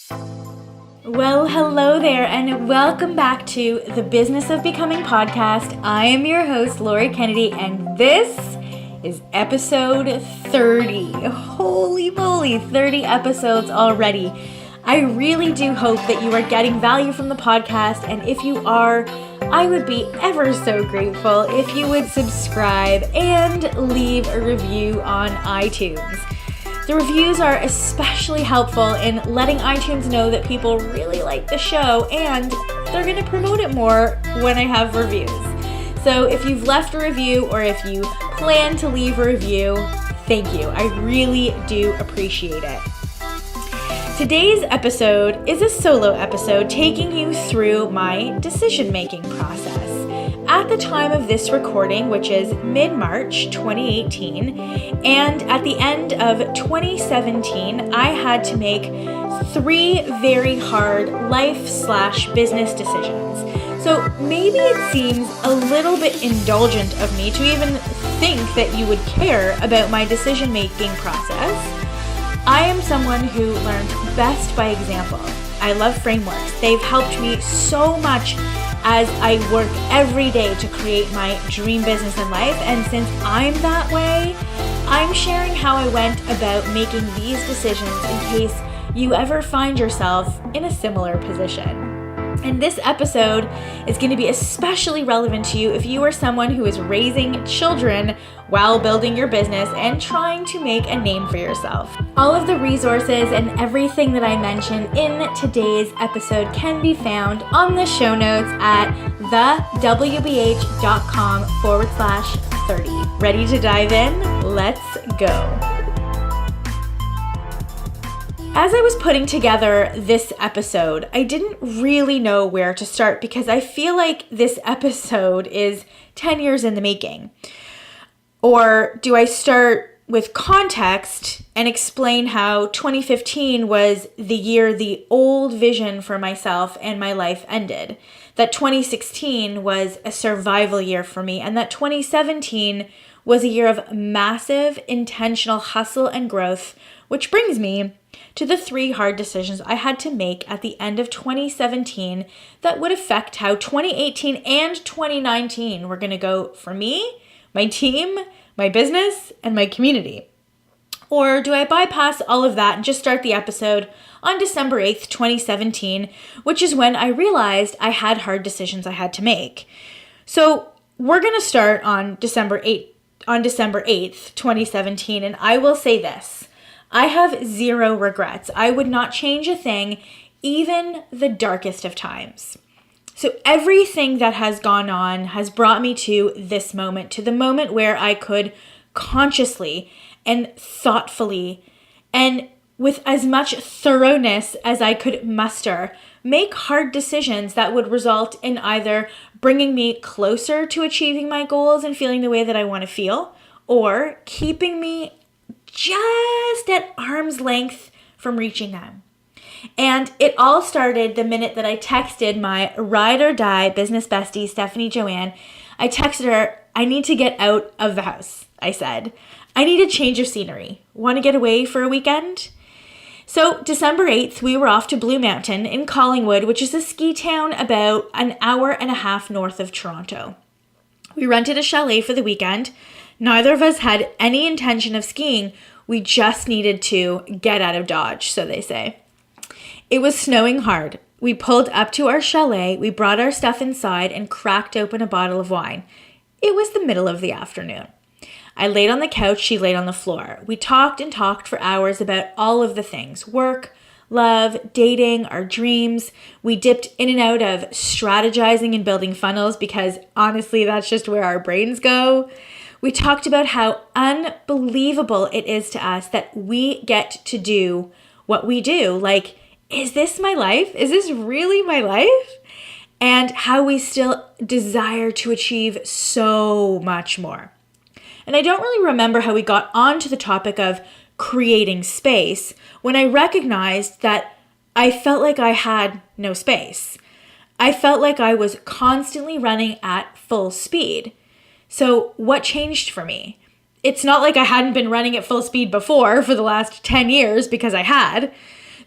Well, hello there, and welcome back to the Business of Becoming podcast. I am your host, Lori Kennedy, and this is episode 30. Holy moly, 30 episodes already. I really do hope that you are getting value from the podcast, and if you are, I would be ever so grateful if you would subscribe and leave a review on iTunes. The reviews are especially helpful in letting iTunes know that people really like the show, and they're going to promote it more when I have reviews. So if you've left a review or if you plan to leave a review, thank you. I really do appreciate it. Today's episode is a solo episode taking you through my decision-making process. At the time of this recording, which is mid-March 2018, and at the end of 2017, I had to make 3 very hard life/business decisions. So maybe it seems a little bit indulgent of me to even think that you would care about my decision-making process. I am someone who learns best by example. I love frameworks. They've helped me so much as I work every day to create my dream business in life. And since I'm that way, I'm sharing how I went about making these decisions in case you ever find yourself in a similar position. And this episode is going to be especially relevant to you if you are someone who is raising children while building your business and trying to make a name for yourself. All of the resources and everything that I mentioned in today's episode can be found on the show notes at thewbh.com/30. Ready to dive in? Let's go. As I was putting together this episode, I didn't really know where to start because I feel like this episode is 10 years in the making. Or do I start with context and explain how 2015 was the year the old vision for myself and my life ended, that 2016 was a survival year for me, and that 2017 was a year of massive intentional hustle and growth, which brings me to the 3 hard decisions I had to make at the end of 2017 that would affect how 2018 and 2019 were going to go for me, my team, my business, and my community. Or do I bypass all of that and just start the episode on December 8th, 2017, which is when I realized I had hard decisions I had to make. So we're going to start on December 8th, 2017, and I will say this. I have 0 regrets. I would not change a thing, even the darkest of times. So everything that has gone on has brought me to this moment, to the moment where I could consciously and thoughtfully and with as much thoroughness as I could muster, make hard decisions that would result in either bringing me closer to achieving my goals and feeling the way that I want to feel, or keeping me just at arm's length from reaching them. And it all started the minute that I texted my ride or die business bestie, Stephanie Joanne. I texted her, I need to get out of the house. I said, I need a change of scenery. Want to get away for a weekend? So December 8th, we were off to Blue Mountain in Collingwood, which is a ski town about an hour and a half north of Toronto. We rented a chalet for the weekend. Neither of us had any intention of skiing. We just needed to get out of Dodge, so they say. It was snowing hard. We pulled up to our chalet, we brought our stuff inside and cracked open a bottle of wine. It was the middle of the afternoon. I laid on the couch, she laid on the floor. We talked and talked for hours about all of the things: work, love, dating, our dreams. We dipped in and out of strategizing and building funnels because honestly, that's just where our brains go. We talked about how unbelievable it is to us that we get to do what we do. Like, is this my life? Is this really my life? And how we still desire to achieve so much more. And I don't really remember how we got onto the topic of creating space when I recognized that I felt like I had no space. I felt like I was constantly running at full speed. So what changed for me? It's not like I hadn't been running at full speed before for the last 10 years, because I had.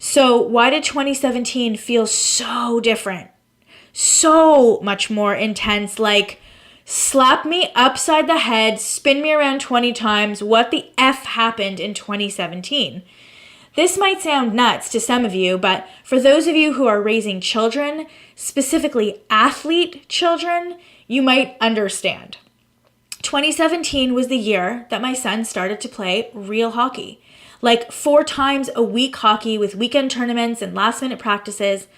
So why did 2017 feel so different? So much more intense, like slap me upside the head, spin me around 20 times. What the F happened in 2017? This might sound nuts to some of you, but for those of you who are raising children, specifically athlete children, you might understand. 2017 was the year that my son started to play real hockey. Like 4 times a week hockey with weekend tournaments and last minute practices.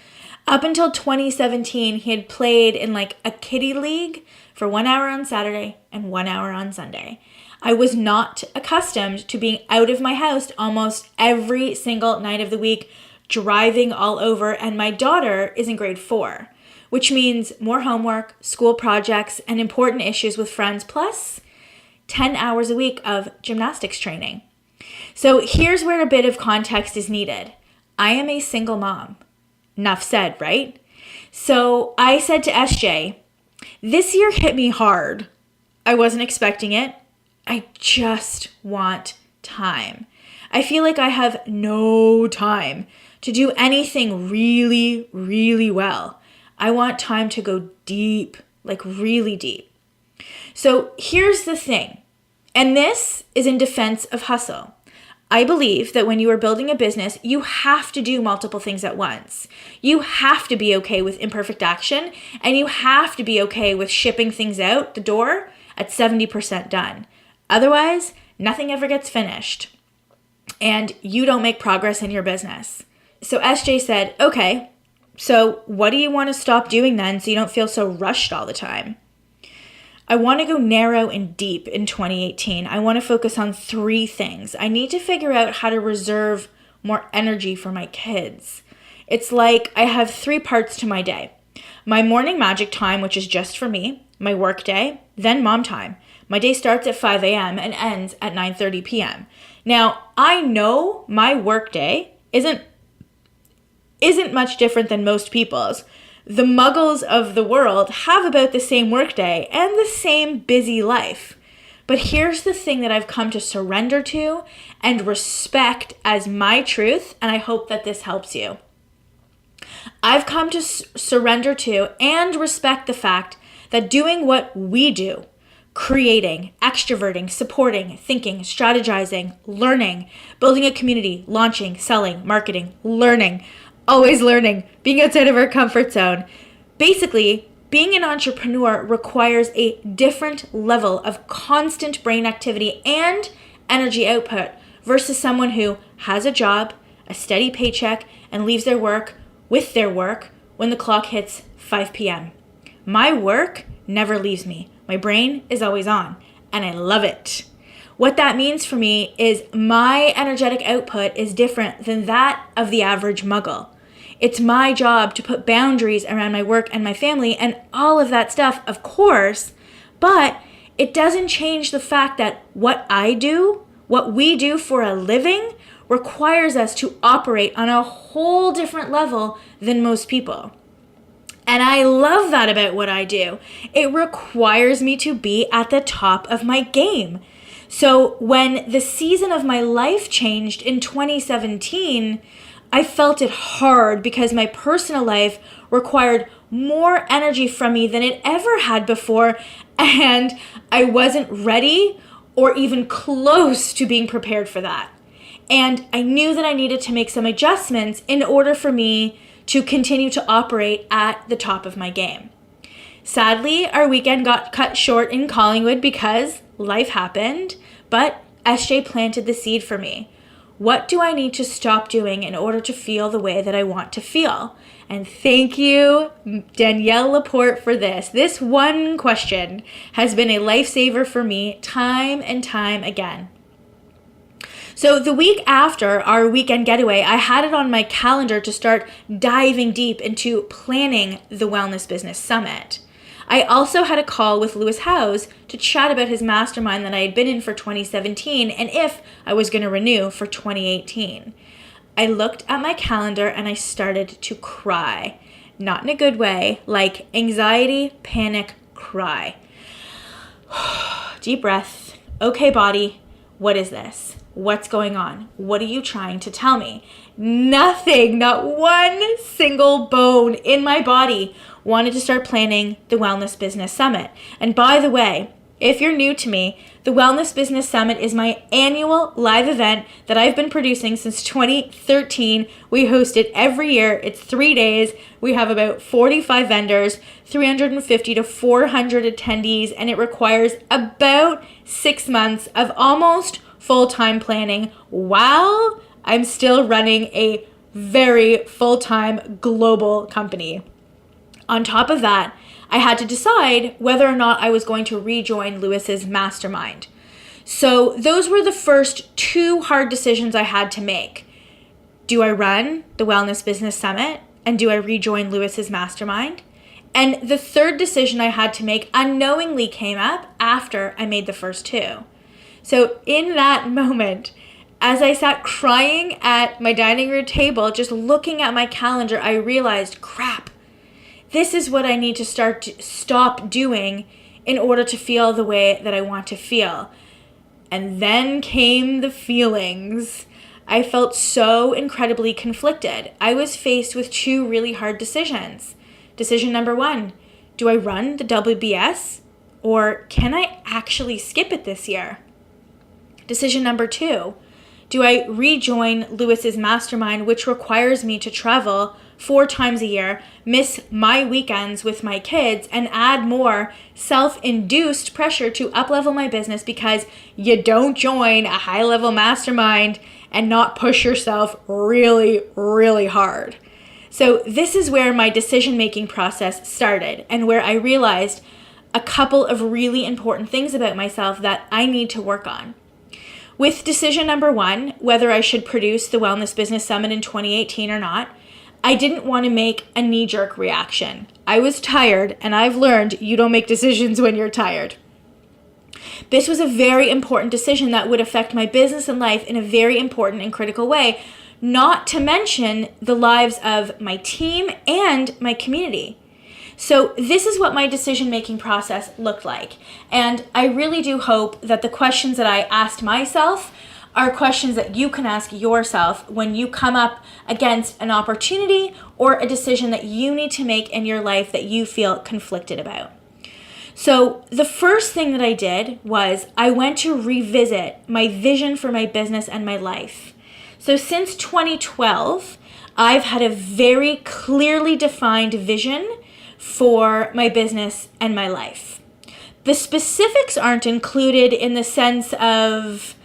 Up until 2017, he had played in like a kiddie league for 1 hour on Saturday and 1 hour on Sunday. I was not accustomed to being out of my house almost every single night of the week, driving all over, and my daughter is in grade 4, which means more homework, school projects, and important issues with friends, plus 10 hours a week of gymnastics training. So here's where a bit of context is needed. I am a single mom. Enough said, right? So I said to SJ, this year hit me hard. I wasn't expecting it. I just want time. I feel like I have no time to do anything really, really well. I want time to go deep, like really deep. So here's the thing, and this is in defense of hustle. I believe that when you are building a business, you have to do multiple things at once. You have to be okay with imperfect action, and you have to be okay with shipping things out the door at 70% done. Otherwise, nothing ever gets finished, and you don't make progress in your business. So SJ said, okay, so what do you want to stop doing then so you don't feel so rushed all the time? I want to go narrow and deep in 2018. I want to focus on 3 things. I need to figure out how to reserve more energy for my kids. It's like I have 3 parts to my day. My morning magic time, which is just for me, my work day, then mom time. My day starts at 5 a.m. and ends at 9:30 p.m. Now, I know my work day isn't much different than most people's. The muggles of the world have about the same workday and the same busy life. But here's the thing that I've come to surrender to and respect as my truth, and I hope that this helps you. I've come to surrender to and respect the fact that doing what we do, creating, extroverting, supporting, thinking, strategizing, learning, building a community, launching, selling, marketing, learning, always learning, being outside of our comfort zone. Basically, being an entrepreneur requires a different level of constant brain activity and energy output versus someone who has a job, a steady paycheck, and leaves their work with their work when the clock hits 5 p.m. My work never leaves me. My brain is always on, and I love it. What that means for me is my energetic output is different than that of the average muggle. It's my job to put boundaries around my work and my family and all of that stuff, of course, but it doesn't change the fact that what I do, what we do for a living, requires us to operate on a whole different level than most people. And I love that about what I do. It requires me to be at the top of my game. So when the season of my life changed in 2017, I felt it hard because my personal life required more energy from me than it ever had before, and I wasn't ready or even close to being prepared for that. And I knew that I needed to make some adjustments in order for me to continue to operate at the top of my game. Sadly, our weekend got cut short in Collingwood because life happened, but SJ planted the seed for me. What do I need to stop doing in order to feel the way that I want to feel? And thank you, Danielle Laporte, for this. This one question has been a lifesaver for me time and time again. So the week after our weekend getaway, I had it on my calendar to start diving deep into planning the Wellness Business Summit. I also had a call with Lewis Howes to chat about his mastermind that I had been in for 2017 and if I was going to renew for 2018. I looked at my calendar and I started to cry. Not in a good way, like anxiety, panic, cry. Deep breath. Okay, body, what is this? What's going on? What are you trying to tell me? Nothing, not one single bone in my body wanted to start planning the Wellness Business Summit. And by the way, if you're new to me, the Wellness Business Summit is my annual live event that I've been producing since 2013. We host it every year. It's 3 days. We have about 45 vendors, 350 to 400 attendees, and it requires about 6 months of almost full-time planning while I'm still running a very full-time global company. On top of that, I had to decide whether or not I was going to rejoin Lewis's mastermind. So those were the first 2 hard decisions I had to make. Do I run the Wellness Business Summit, and do I rejoin Lewis's mastermind? And the third decision I had to make unknowingly came up after I made the first 2. So in that moment, as I sat crying at my dining room table, just looking at my calendar, I realized, crap, this is what I need to stop doing in order to feel the way that I want to feel. And then came the feelings. I felt so incredibly conflicted. I was faced with 2 really hard decisions. Decision number 1, do I run the WBS, or can I actually skip it this year? Decision number 2, do I rejoin Lewis's mastermind, which requires me to travel 4 times a year, miss my weekends with my kids, and add more self-induced pressure to up-level my business because you don't join a high-level mastermind and not push yourself really, really hard. So this is where my decision-making process started, and where I realized a couple of really important things about myself that I need to work on. With decision number 1, whether I should produce the Wellness Business Summit in 2018 or not, I didn't want to make a knee-jerk reaction. I was tired, and I've learned you don't make decisions when you're tired. This was a very important decision that would affect my business and life in a very important and critical way, not to mention the lives of my team and my community. So this is what my decision-making process looked like. And I really do hope that the questions that I asked myself are questions that you can ask yourself when you come up against an opportunity or a decision that you need to make in your life that you feel conflicted about. So the first thing that I did was I went to revisit my vision for my business and my life. So since 2012, I've had a very clearly defined vision for my business and my life. The specifics aren't included in the sense of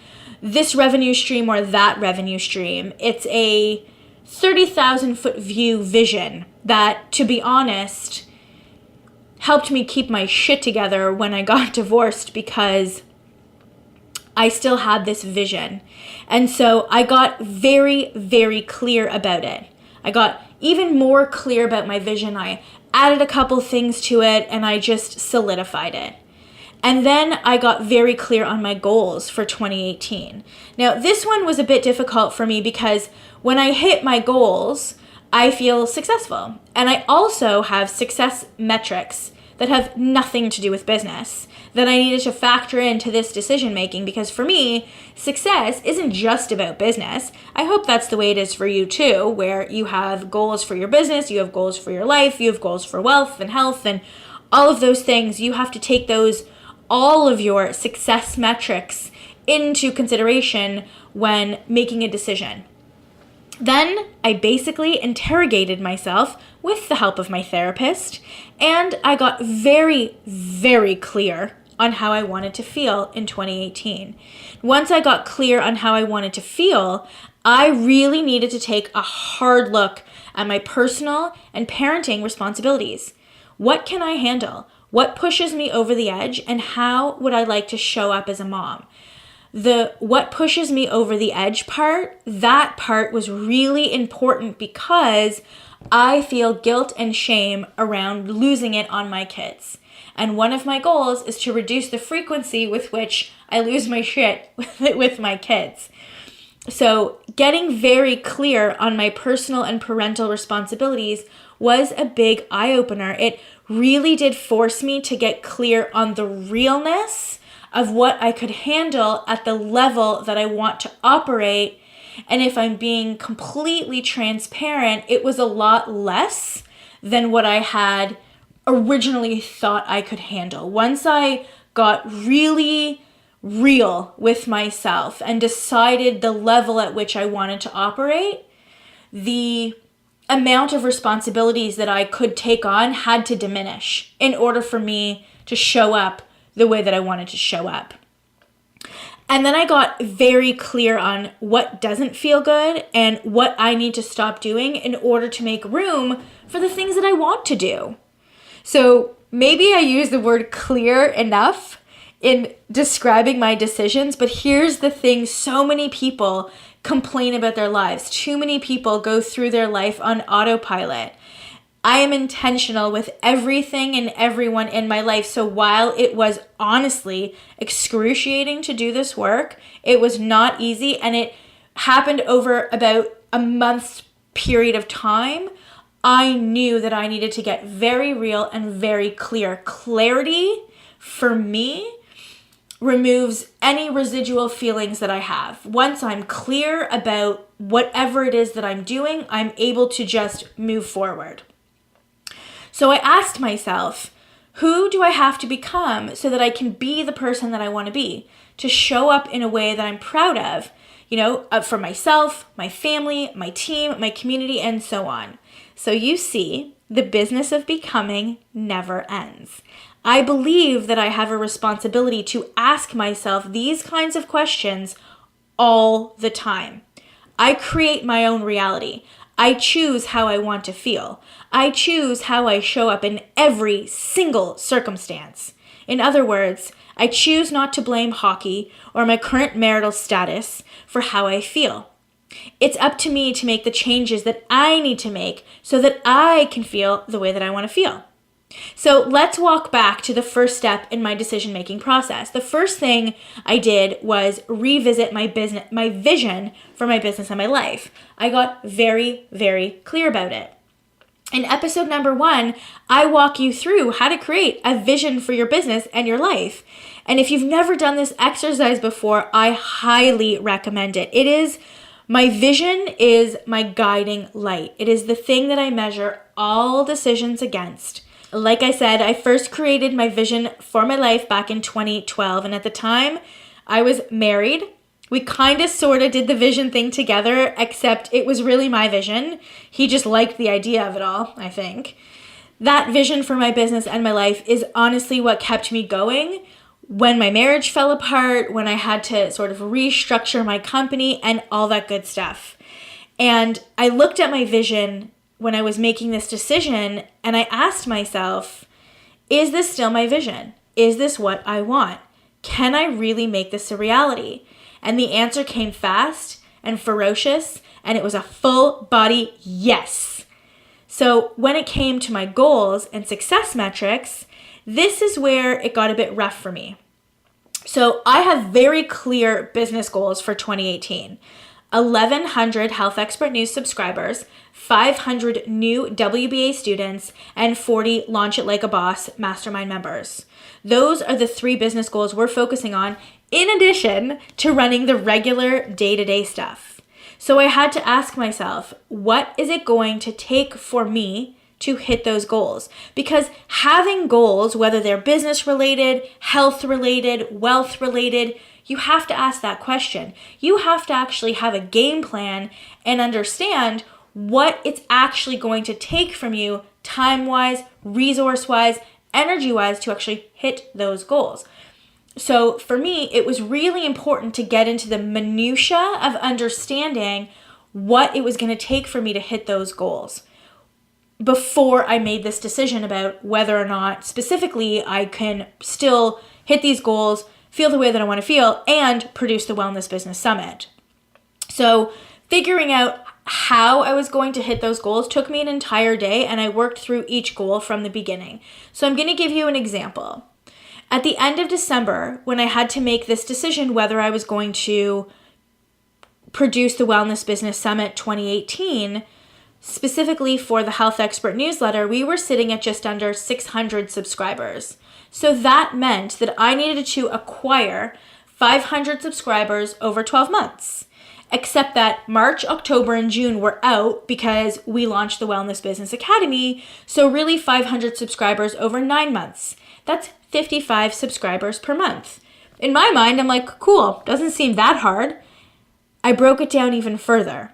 this revenue stream or that revenue stream. It's a 30,000 foot view vision that, to be honest, helped me keep my shit together when I got divorced because I still had this vision. And so I got very, very clear about it. I got even more clear about my vision. I added a couple things to it and I just solidified it. And then I got very clear on my goals for 2018. Now, this one was a bit difficult for me because when I hit my goals, I feel successful. And I also have success metrics that have nothing to do with business that I needed to factor into this decision making, because for me, success isn't just about business. I hope that's the way it is for you too, where you have goals for your business, you have goals for your life, you have goals for wealth and health and all of those things. You have to take all of your success metrics into consideration when making a decision. Then I basically interrogated myself with the help of my therapist, and I got very, very clear on how I wanted to feel in 2018. Once I got clear on how I wanted to feel, I really needed to take a hard look at my personal and parenting responsibilities. What can I handle? What pushes me over the edge, and how would I like to show up as a mom? The what pushes me over the edge part, that part was really important because I feel guilt and shame around losing it on my kids. And one of my goals is to reduce the frequency with which I lose my shit with my kids. So getting very clear on my personal and parental responsibilities was a big eye-opener. It really did force me to get clear on the realness of what I could handle at the level that I want to operate. And if I'm being completely transparent, it was a lot less than what I had originally thought I could handle. Once I got really real with myself and decided the level at which I wanted to operate, the amount of responsibilities that I could take on had to diminish in order for me to show up the way that I wanted to show up. And then I got very clear on what doesn't feel good and what I need to stop doing in order to make room for the things that I want to do. So maybe I use the word clear enough in describing my decisions, but here's the thing: so many people complain about their lives. Too many people go through their life on autopilot. I am intentional with everything and everyone in my life. So while it was honestly excruciating to do this work, it was not easy, and it happened over about a month's period of time. I knew that I needed to get very real and very clear. Clarity for me removes any residual feelings that I have. Once I'm clear about whatever it is that I'm doing, I'm able to just move forward. So I asked myself, who do I have to become so that I can be the person that I want to be, to show up in a way that I'm proud of, for myself, my family, my team, my community, and so on. So you see, the business of becoming never ends. I believe that I have a responsibility to ask myself these kinds of questions all the time. I create my own reality. I choose how I want to feel. I choose how I show up in every single circumstance. In other words, I choose not to blame hockey or my current marital status for how I feel. It's up to me to make the changes that I need to make so that I can feel the way that I want to feel. So let's walk back to the first step in my decision-making process. The first thing I did was revisit my vision for my business and my life. I got very, very clear about it. In episode number 1, I walk you through how to create a vision for your business and your life. And if you've never done this exercise before, I highly recommend it. My vision is my guiding light. It is the thing that I measure all decisions against. Like I said, I first created my vision for my life back in 2012. And at the time, I was married. We kind of sort of did the vision thing together, except it was really my vision. He just liked the idea of it all, I think. That vision for my business and my life is honestly what kept me going when my marriage fell apart, when I had to sort of restructure my company and all that good stuff. And I looked at my vision when I was making this decision, and I asked myself, is this still my vision? Is this what I want? Can I really make this a reality? And the answer came fast and ferocious, and it was a full body yes. So when it came to my goals and success metrics, this is where it got a bit rough for me. So I have very clear business goals for 2018. 1,100 Health Expert News subscribers, 500 new WBA students, and 40 Launch It Like a Boss mastermind members. Those are the 3 business goals we're focusing on, in addition to running the regular day-to-day stuff. So I had to ask myself, what is it going to take for me to hit those goals? Because having goals, whether they're business related, health related, wealth related, you have to ask that question. You have to actually have a game plan and understand what it's actually going to take from you time-wise, resource-wise, energy-wise to actually hit those goals. So for me, it was really important to get into the minutia of understanding what it was going to take for me to hit those goals before I made this decision about whether or not specifically I can still hit these goals, feel the way that I want to feel, and produce the Wellness Business Summit. So figuring out how I was going to hit those goals took me an entire day, and I worked through each goal from the beginning. So I'm going to give you an example. At the end of December, when I had to make this decision whether I was going to produce the Wellness Business Summit 2018, specifically for the Health Expert newsletter, we were sitting at just under 600 subscribers. So that meant that I needed to acquire 500 subscribers over 12 months. Except that March, October, and June were out because we launched the Wellness Business Academy. So really 500 subscribers over 9 months. That's 55 subscribers per month. In my mind, I'm like, cool, doesn't seem that hard. I broke it down even further.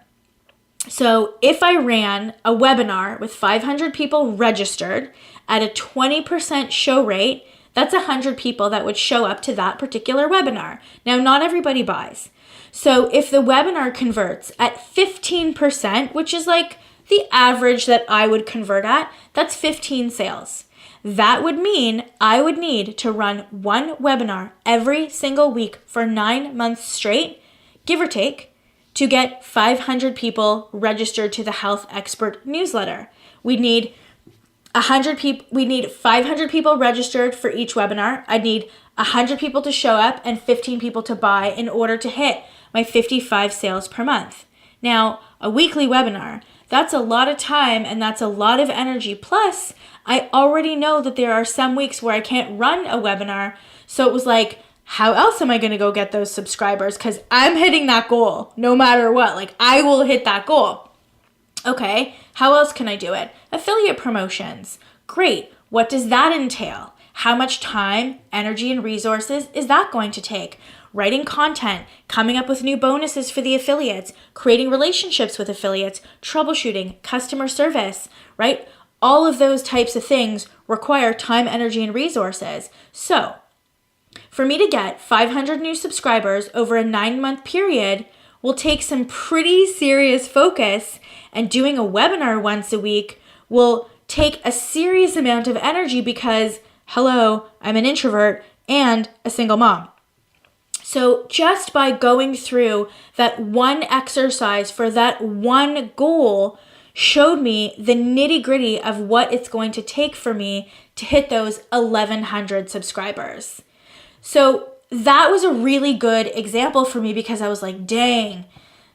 So if I ran a webinar with 500 people registered at a 20% show rate, that's 100 people that would show up to that particular webinar. Now, not everybody buys. So if the webinar converts at 15%, which is like the average that I would convert at, that's 15 sales. That would mean I would need to run one webinar every single week for 9 months straight, give or take, to get 500 people registered to the Health Expert newsletter. We'd need 500 people registered for each webinar. I'd need 100 people to show up and 15 people to buy in order to hit my 55 sales per month. Now, a weekly webinar, that's a lot of time and that's a lot of energy. Plus, I already know that there are some weeks where I can't run a webinar. So it was like, how else am I going to go get those subscribers? Because I'm hitting that goal no matter what. Like, I will hit that goal. Okay, how else can I do it? Affiliate promotions. Great. What does that entail? How much time, energy, and resources is that going to take? Writing content, coming up with new bonuses for the affiliates, creating relationships with affiliates, troubleshooting, customer service, right? All of those types of things require time, energy, and resources. So, for me to get 500 new subscribers over a 9-month period will take some pretty serious focus, and doing a webinar once a week will take a serious amount of energy because, hello, I'm an introvert and a single mom. So just by going through that one exercise for that one goal showed me the nitty-gritty of what it's going to take for me to hit those 1,100 subscribers. So that was a really good example for me because I was like, dang,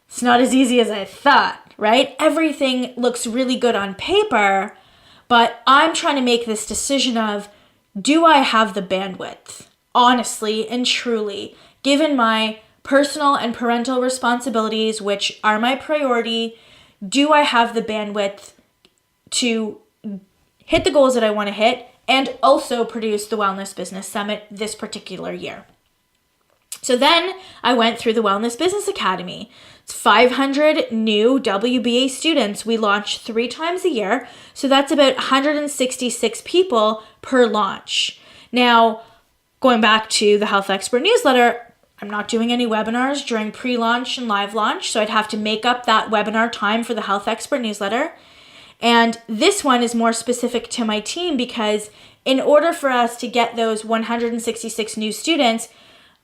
it's not as easy as I thought, right? Everything looks really good on paper, but I'm trying to make this decision of, do I have the bandwidth? Honestly and truly, given my personal and parental responsibilities, which are my priority, do I have the bandwidth to hit the goals that I want to hit and also produce the Wellness Business Summit this particular year? So then I went through the Wellness Business Academy. It's 500 new WBA students. We launch 3 times a year. So that's about 166 people per launch. Now, going back to the Health Expert newsletter, I'm not doing any webinars during pre-launch and live launch. So I'd have to make up that webinar time for the Health Expert newsletter. And this one is more specific to my team because in order for us to get those 166 new students,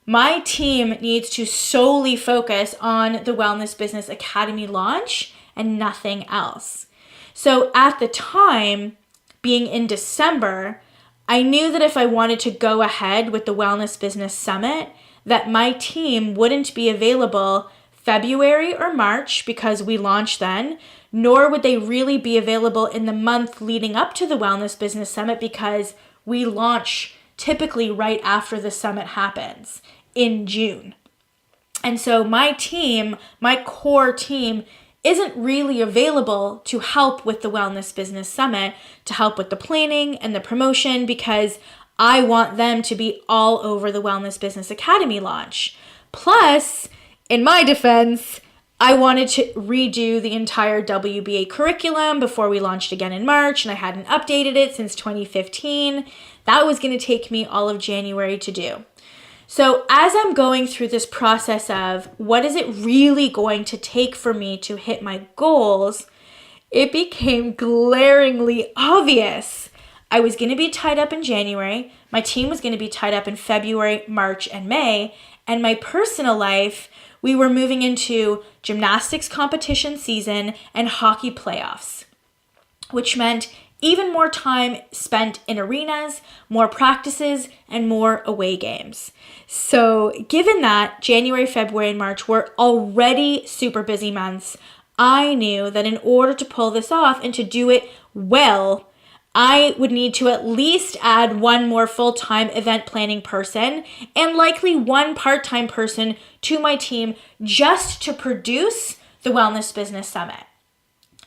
my team needs to solely focus on the Wellness Business Academy launch and nothing else. So at the time, being in December, I knew that if I wanted to go ahead with the Wellness Business Summit, that my team wouldn't be available February or March because we launched then, nor would they really be available in the month leading up to the Wellness Business Summit because we launch typically right after the summit happens in June. And so my team, my core team, isn't really available to help with the Wellness Business Summit, to help with the planning and the promotion, because I want them to be all over the Wellness Business Academy launch. Plus, in my defense, I wanted to redo the entire WBA curriculum before we launched again in March, and I hadn't updated it since 2015. That was going to take me all of January to do. So as I'm going through this process of what is it really going to take for me to hit my goals, it became glaringly obvious. I was going to be tied up in January, my team was going to be tied up in February, March, and May, and my personal life, we were moving into gymnastics competition season and hockey playoffs, which meant even more time spent in arenas, more practices, and more away games. So given that January, February, and March were already super busy months, I knew that in order to pull this off and to do it well, I would need to at least add one more full-time event planning person and likely one part-time person to my team just to produce the Wellness Business Summit.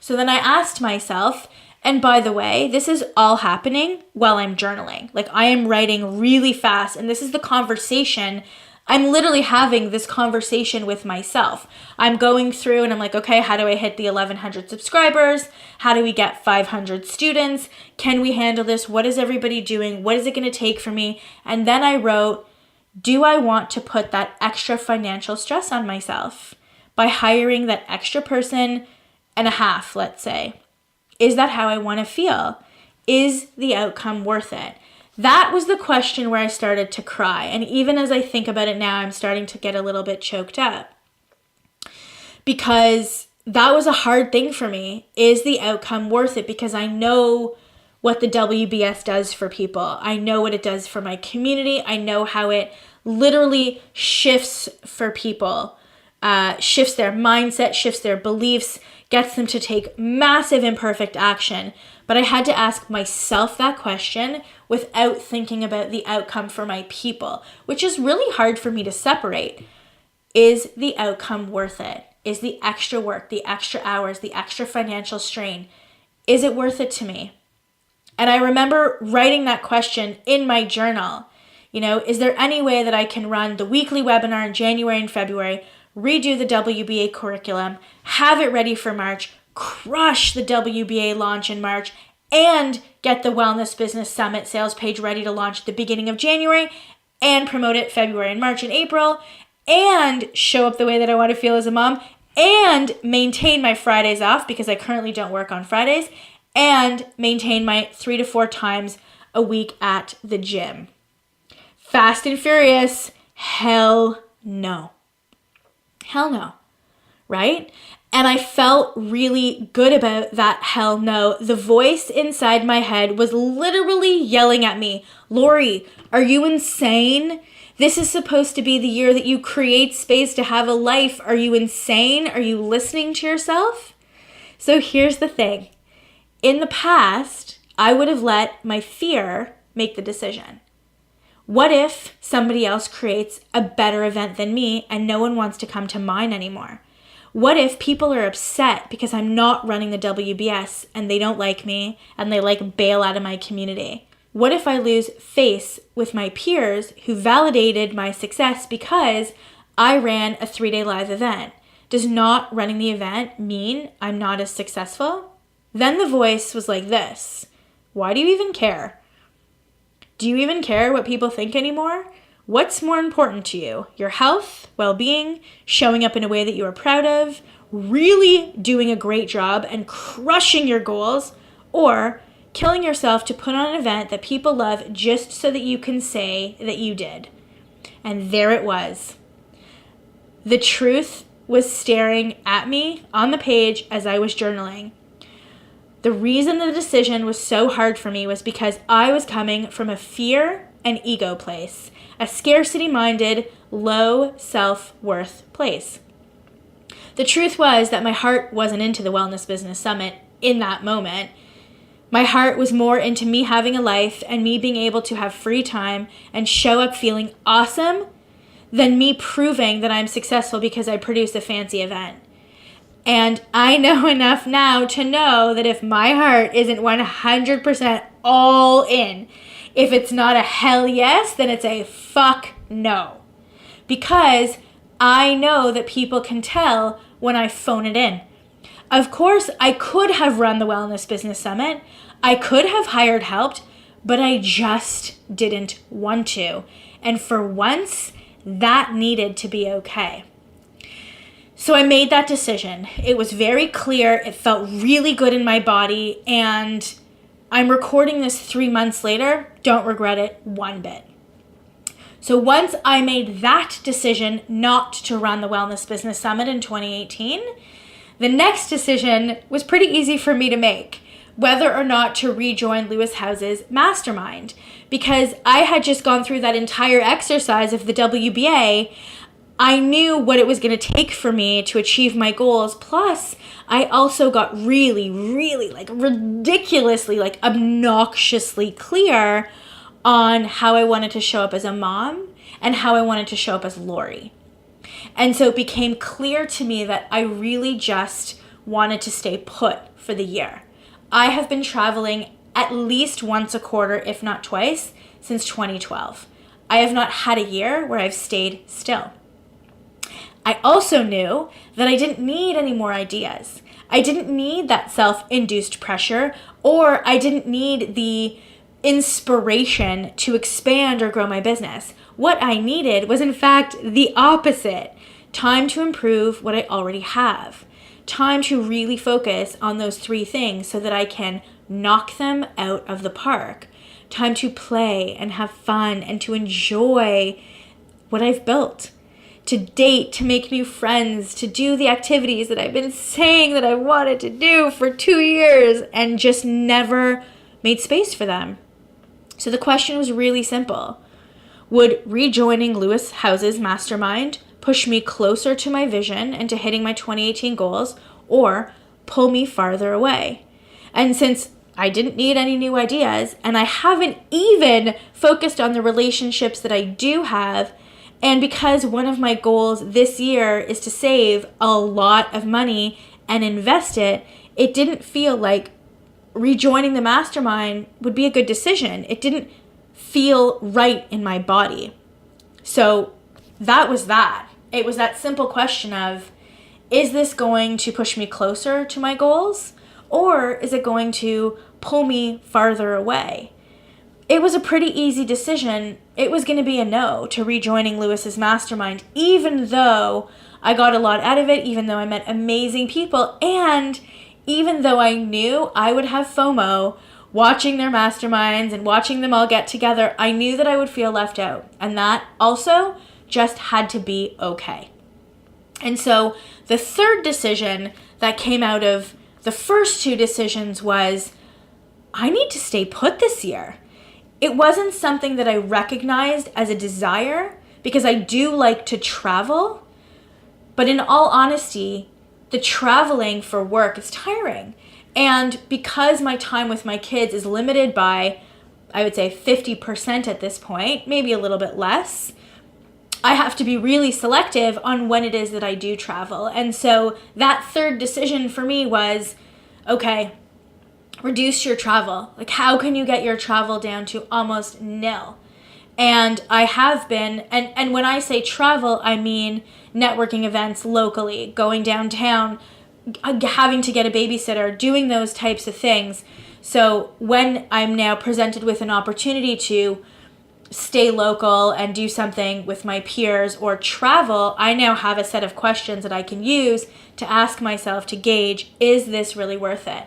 So then I asked myself, and by the way, this is all happening while I'm journaling. Like, I am writing really fast, and this is the conversation. I'm literally having this conversation with myself. I'm going through and I'm like, okay, how do I hit the 1,100 subscribers? How do we get 500 students? Can we handle this? What is everybody doing? What is it going to take for me? And then I wrote, do I want to put that extra financial stress on myself by hiring that extra person and a half, let's say? Is that how I want to feel? Is the outcome worth it? That was the question where I started to cry. And even as I think about it now, I'm starting to get a little bit choked up. Because that was a hard thing for me. Is the outcome worth it? Because I know what the WBS does for people. I know what it does for my community. I know how it literally shifts for people. Shifts their mindset, shifts their beliefs, gets them to take massive imperfect action. But I had to ask myself that question without thinking about the outcome for my people, which is really hard for me to separate. Is the outcome worth it? Is the extra work, the extra hours, the extra financial strain, is it worth it to me? And I remember writing that question in my journal. You know, is there any way that I can run the weekly webinar in January and February, redo the WBA curriculum, have it ready for March, crush the WBA launch in March, and get the Wellness Business Summit sales page ready to launch at the beginning of January, and promote it February and March and April, and show up the way that I want to feel as a mom, and maintain my Fridays off because I currently don't work on Fridays, and maintain my 3 to 4 times a week at the gym. Fast and Furious, hell no. Hell no, right? And I felt really good about that hell no. The voice inside my head was literally yelling at me, Lori, are you insane? This is supposed to be the year that you create space to have a life. Are you insane? Are you listening to yourself? So here's the thing. In the past, I would have let my fear make the decision. What if somebody else creates a better event than me and no one wants to come to mine anymore? What if people are upset because I'm not running the WBS and they don't like me and they bail out of my community? What if I lose face with my peers who validated my success because I ran a 3-day live event? Does not running the event mean I'm not as successful? Then the voice was like this. Why do you even care? Do you even care what people think anymore? What's more important to you? Your health, well-being, showing up in a way that you are proud of, really doing a great job and crushing your goals, or killing yourself to put on an event that people love just so that you can say that you did? And there it was. The truth was staring at me on the page as I was journaling. The reason the decision was so hard for me was because I was coming from a fear and ego place, a scarcity-minded, low self-worth place. The truth was that my heart wasn't into the Wellness Business Summit in that moment. My heart was more into me having a life and me being able to have free time and show up feeling awesome than me proving that I'm successful because I produced a fancy event. And I know enough now to know that if my heart isn't 100% all in, if it's not a hell yes, then it's a fuck no. Because I know that people can tell when I phone it in. Of course, I could have run the Wellness Business Summit. I could have hired help, but I just didn't want to. And for once, that needed to be okay. So I made that decision. It was very clear. It felt really good in my body. And I'm recording this 3 months later. Don't regret it one bit. So once I made that decision not to run the Wellness Business Summit in 2018, the next decision was pretty easy for me to make, whether or not to rejoin Lewis House's mastermind. Because I had just gone through that entire exercise of the WBA, I knew what it was going to take for me to achieve my goals. Plus, I also got really, really like ridiculously, like obnoxiously clear on how I wanted to show up as a mom and how I wanted to show up as Lori. And so it became clear to me that I really just wanted to stay put for the year. I have been traveling at least once a quarter, if not twice, since 2012. I have not had a year where I've stayed still. I also knew that I didn't need any more ideas. I didn't need that self-induced pressure, or I didn't need the inspiration to expand or grow my business. What I needed was, in fact, the opposite. Time to improve what I already have. Time to really focus on those 3 things so that I can knock them out of the park. Time to play and have fun and to enjoy what I've built. To date, to make new friends, to do the activities that I've been saying that I wanted to do for 2 years and just never made space for them. So the question was really simple. Would rejoining Lewis House's mastermind push me closer to my vision and to hitting my 2018 goals, or pull me farther away? And since I didn't need any new ideas, and I haven't even focused on the relationships that I do have, and because one of my goals this year is to save a lot of money and invest it, it didn't feel like rejoining the mastermind would be a good decision. It didn't feel right in my body. So that was that. It was that simple question of, is this going to push me closer to my goals, or is it going to pull me farther away? It was a pretty easy decision. It was going to be a no to rejoining Lewis's mastermind, even though I got a lot out of it, even though I met amazing people, and even though I knew I would have FOMO watching their masterminds and watching them all get together. I knew that I would feel left out, and that also just had to be okay. And so the third decision that came out of the first 2 decisions was, I need to stay put this year. It wasn't something that I recognized as a desire because I do like to travel, but in all honesty, the traveling for work is tiring. And because my time with my kids is limited by, I would say 50% at this point, maybe a little bit less, I have to be really selective on when it is that I do travel. And so that third decision for me was, okay, reduce your travel. Like, how can you get your travel down to almost nil? And I have been, and when I say travel, I mean networking events locally, going downtown, having to get a babysitter, doing those types of things. So when I'm now presented with an opportunity to stay local and do something with my peers or travel, I now have a set of questions that I can use to ask myself to gauge, is this really worth it,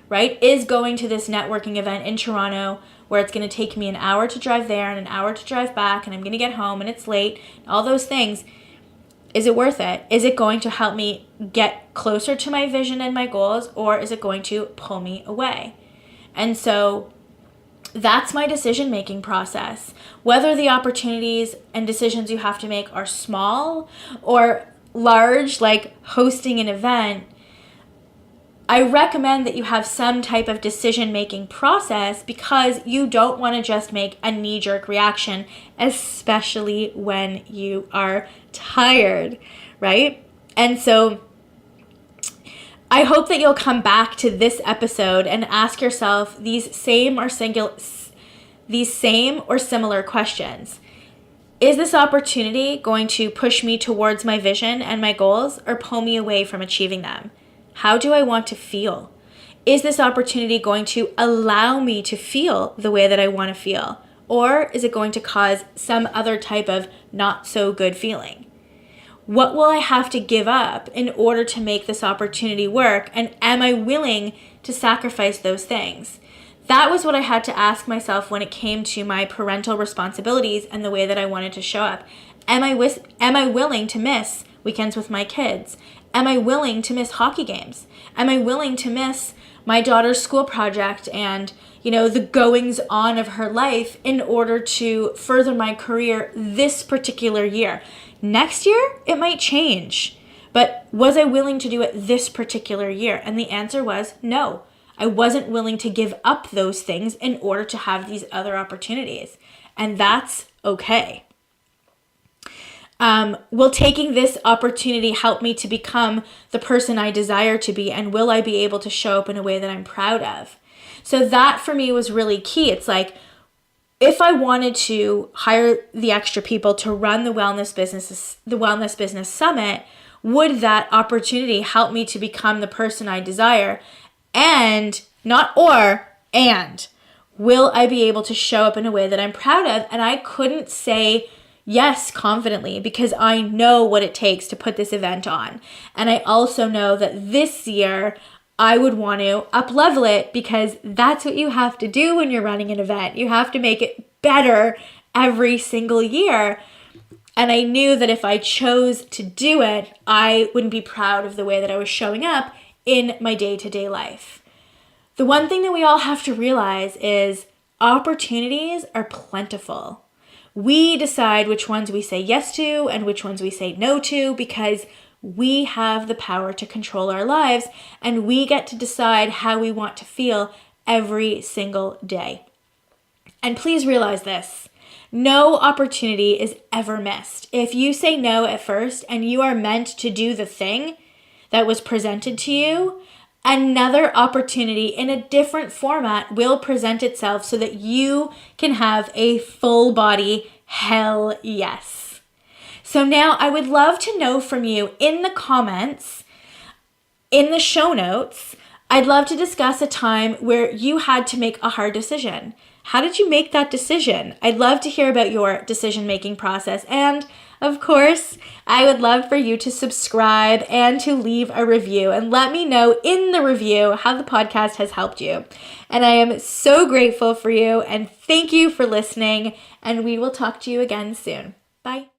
right? Is going to this networking event in Toronto, where it's going to take me an hour to drive there and an hour to drive back, and I'm going to get home and it's late, all those things, is it worth it? Is it going to help me get closer to my vision and my goals, or is it going to pull me away? And so that's my decision-making process. Whether the opportunities and decisions you have to make are small or large, like hosting an event, I recommend that you have some type of decision-making process, because you don't want to just make a knee-jerk reaction, especially when you are tired, right? And so I hope that you'll come back to this episode and ask yourself these same or similar questions. Is this opportunity going to push me towards my vision and my goals, or pull me away from achieving them? How do I want to feel? Is this opportunity going to allow me to feel the way that I want to feel? Or is it going to cause some other type of not so good feeling? What will I have to give up in order to make this opportunity work? And am I willing to sacrifice those things? That was what I had to ask myself when it came to my parental responsibilities and the way that I wanted to show up. Am I willing to miss weekends with my kids? Am I willing to miss hockey games? Am I willing to miss my daughter's school project and, the goings on of her life in order to further my career this particular year. Next year, it might change. But was I willing to do it this particular year? And the answer was no. I wasn't willing to give up those things in order to have these other opportunities. And that's okay. Will taking this opportunity help me to become the person I desire to be? And will I be able to show up in a way that I'm proud of? So that for me was really key. It's like, if I wanted to hire the extra people to run the Wellness Business Summit, would that opportunity help me to become the person I desire? And will I be able to show up in a way that I'm proud of? And I couldn't say yes confidently because I know what it takes to put this event on. And I also know that this year I would want to up-level it because that's what you have to do when you're running an event. You have to make it better every single year. And I knew that if I chose to do it, I wouldn't be proud of the way that I was showing up in my day-to-day life. The one thing that we all have to realize is opportunities are plentiful. We decide which ones we say yes to and which ones we say no to because we have the power to control our lives and we get to decide how we want to feel every single day. And please realize this. No opportunity is ever missed. If you say no at first and you are meant to do the thing that was presented to you, another opportunity in a different format will present itself so that you can have a full body hell yes. So now I would love to know from you in the comments, in the show notes. I'd love to discuss a time where you had to make a hard decision. How did you make that decision? I'd love to hear about your decision-making process. And of course, I would love for you to subscribe and to leave a review and let me know in the review how the podcast has helped you. And I am so grateful for you and thank you for listening. And we will talk to you again soon. Bye.